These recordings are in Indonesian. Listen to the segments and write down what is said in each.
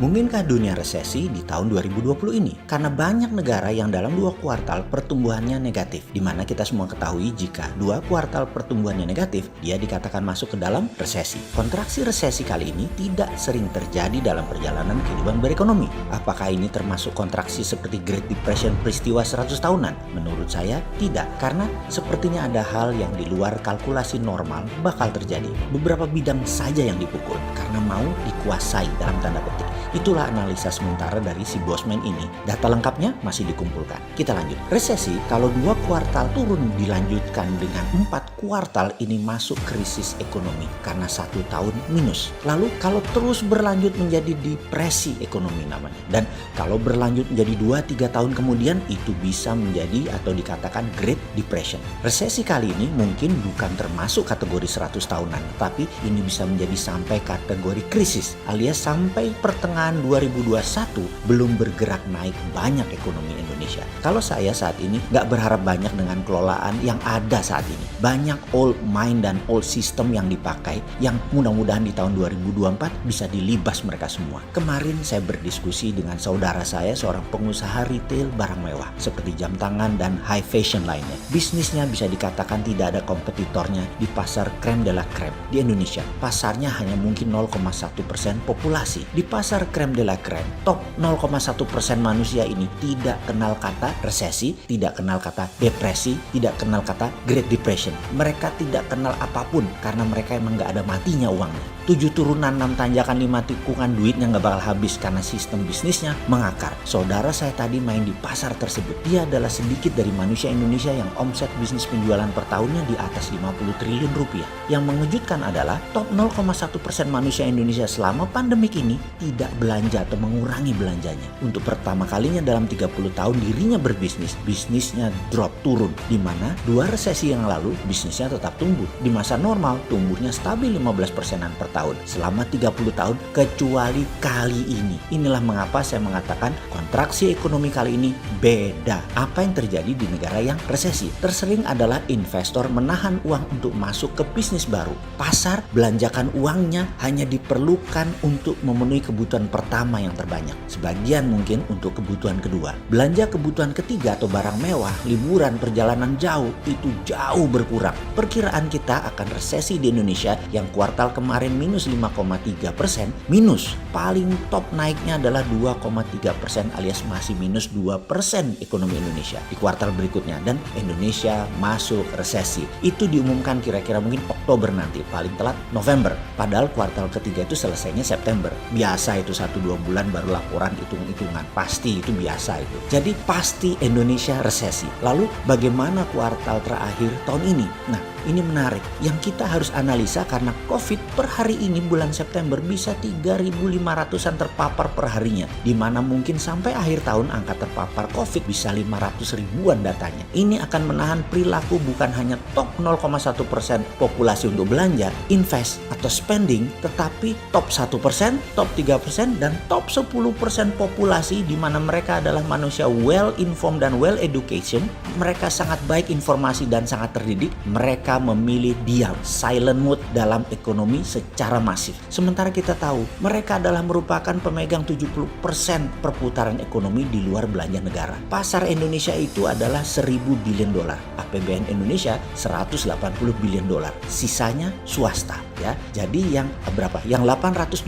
Mungkinkah dunia resesi di tahun 2020 ini? Karena banyak negara yang dalam 2 kuartal pertumbuhannya negatif, di mana kita semua ketahui jika 2 kuartal pertumbuhannya negatif, dia dikatakan masuk ke dalam resesi. Kontraksi resesi kali ini tidak sering terjadi dalam perjalanan kehidupan berekonomi. Apakah ini termasuk kontraksi seperti Great Depression peristiwa 100 tahunan? Menurut saya tidak, karena sepertinya ada hal yang di luar kalkulasi normal bakal terjadi. Beberapa bidang saja yang dipukul karena mau dikuasai dalam tanda petik. Itulah analisa sementara dari si Bosman ini. Data lengkapnya masih dikumpulkan. Kita lanjut. Resesi kalau 2 kuartal turun dilanjutkan dengan 4 kuartal ini masuk krisis ekonomi karena 1 tahun minus. Lalu kalau terus berlanjut menjadi depresi ekonomi namanya. Dan kalau berlanjut menjadi 2-3 tahun kemudian itu bisa menjadi atau dikatakan Great Depression. Resesi kali ini mungkin bukan termasuk kategori 100 tahunan, tapi ini bisa menjadi sampai kategori krisis alias sampai pertengahan 2021 belum bergerak naik banyak ekonomi Indonesia. Kalau saya saat ini nggak berharap banyak dengan kelolaan yang ada saat ini. Banyak old mind dan old system yang dipakai yang mudah-mudahan di tahun 2024 bisa dilibas mereka semua. Kemarin saya berdiskusi dengan saudara saya seorang pengusaha retail barang mewah seperti jam tangan dan high fashion lainnya. Bisnisnya bisa dikatakan tidak ada kompetitornya di pasar creme de la creme di Indonesia. Pasarnya hanya mungkin 0,1% populasi. Di pasar creme de la creme, top 0,1% manusia ini tidak kenal kata resesi, tidak kenal kata depresi, tidak kenal kata Great Depression. Mereka tidak kenal apapun karena mereka emang gak ada matinya uangnya. 7 turunan 6 tanjakan 5 tikungan duitnya gak bakal habis karena sistem bisnisnya mengakar. Saudara saya tadi main di pasar tersebut. Dia adalah sedikit dari manusia Indonesia yang omset bisnis penjualan per tahunnya di atas 50 triliun rupiah. Yang mengejutkan adalah top 0,1% manusia Indonesia selama pandemik ini tidak belanja atau mengurangi belanjanya. Untuk pertama kalinya dalam 30 tahun dirinya berbisnis, bisnisnya drop turun. Di mana 2 resesi yang lalu bisnisnya tetap tumbuh. Di masa normal tumbuhnya stabil 15%-an per tahun selama 30 tahun kecuali kali ini. Inilah mengapa saya mengatakan kontraksi ekonomi kali ini beda. Apa yang terjadi di negara yang resesi? Tersering adalah investor menahan uang untuk masuk ke bisnis baru. Pasar belanjakan uangnya hanya diperlukan untuk memenuhi kebutuhan pertama yang terbanyak. Sebagian mungkin untuk kebutuhan kedua. Belanja kebutuhan ketiga atau barang mewah, liburan, perjalanan jauh itu jauh berkurang. Perkiraan kita akan resesi di Indonesia yang kuartal kemarin minus 5,3%, minus paling top naiknya adalah 2,3% alias masih minus 2% ekonomi Indonesia di kuartal berikutnya dan Indonesia masuk resesi. Itu diumumkan kira-kira mungkin Oktober nanti, paling telat November. Padahal kuartal ketiga itu selesainya September. Biasa itu 1-2 bulan baru laporan hitung-hitungan. Pasti itu biasa itu. Jadi pasti Indonesia resesi. Lalu bagaimana kuartal terakhir tahun ini? Nah, ini menarik. Yang kita harus analisa karena COVID per hari ini bulan September bisa 3.500-an terpapar per harinya. Di mana mungkin sampai akhir tahun angka terpapar COVID bisa 500 ribuan datanya. Ini akan menahan perilaku bukan hanya top 0,1% populasi untuk belanja, invest atau spending, tetapi top 1%, top 3% dan top 10% populasi di mana mereka adalah manusia well informed dan well education. Mereka sangat baik informasi dan sangat terdidik. Mereka memilih diam, silent mode dalam ekonomi secara masif. Sementara kita tahu mereka adalah merupakan pemegang 70% perputaran ekonomi di luar belanja negara. Pasar Indonesia itu adalah 1.000 billion dolar. APBN Indonesia 180 billion dolar. Sisanya swasta ya. Jadi yang berapa? Yang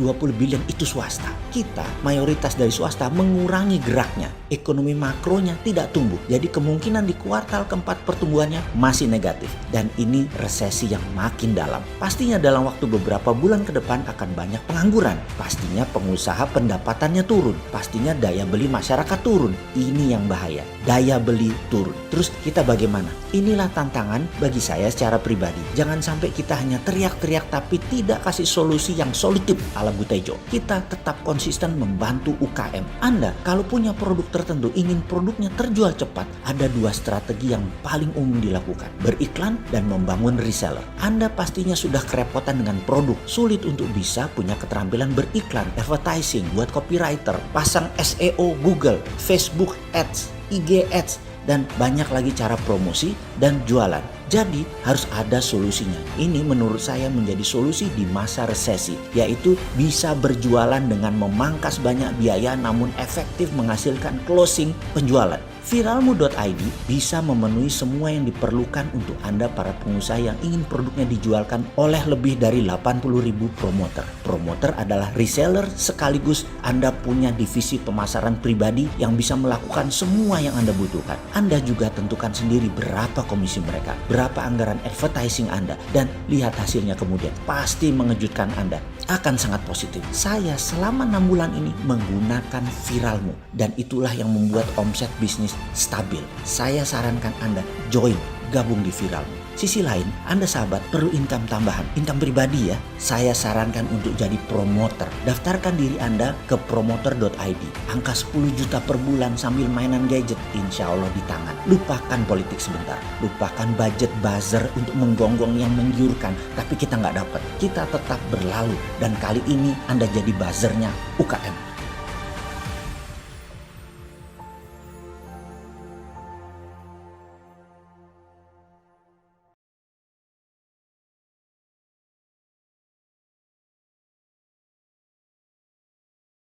820 billion itu swasta. Kita mayoritas dari swasta mengurangi geraknya. Ekonomi makronya tidak tumbuh. Jadi kemungkinan di kuartal keempat pertumbuhannya masih negatif. Dan ini resesi yang makin dalam. Pastinya dalam waktu beberapa bulan ke depan akan banyak pengangguran. Pastinya pengusaha pendapatannya turun. Pastinya daya beli masyarakat turun. Ini yang bahaya. Daya beli turun. Terus kita bagaimana? Inilah tantangan bagi saya secara pribadi. Jangan sampai kita hanya teriak-teriak tapi tidak kasih solusi yang solutif ala Butejo. Kita tetap konsisten membantu UKM. Anda kalau punya produk tertentu ingin produknya terjual cepat, ada 2 strategi yang paling umum dilakukan. Beriklan dan membangun reseller. Anda pastinya sudah kerepotan dengan produk. Sulit untuk bisa punya keterampilan beriklan, advertising, buat copywriter, pasang SEO Google, Facebook Ads, IG Ads, dan banyak lagi cara promosi dan jualan. Jadi harus ada solusinya. Ini menurut saya menjadi solusi di masa resesi, yaitu bisa berjualan dengan memangkas banyak biaya namun efektif menghasilkan closing penjualan. Viralmu.id bisa memenuhi semua yang diperlukan untuk Anda para pengusaha yang ingin produknya dijualkan oleh lebih dari 80.000 promoter. Promoter adalah reseller sekaligus Anda punya divisi pemasaran pribadi yang bisa melakukan semua yang Anda butuhkan. Anda juga tentukan sendiri berapa komisi mereka, berapa anggaran advertising Anda, dan lihat hasilnya kemudian. Pasti mengejutkan Anda. Akan sangat positif. Saya selama 6 bulan ini menggunakan Viralmu dan itulah yang membuat omset bisnis stabil. Saya sarankan Anda join, gabung di Viralmu. Sisi lain, Anda sahabat perlu income tambahan, income pribadi ya. Saya sarankan untuk jadi promoter. Daftarkan diri Anda ke promoter.id. Angka 10 juta per bulan sambil mainan gadget, insya Allah di tangan. Lupakan politik sebentar. Lupakan budget buzzer untuk menggonggong yang menggiurkan. Tapi kita nggak dapat. Kita tetap berlalu. Dan kali ini Anda jadi buzzernya UKM.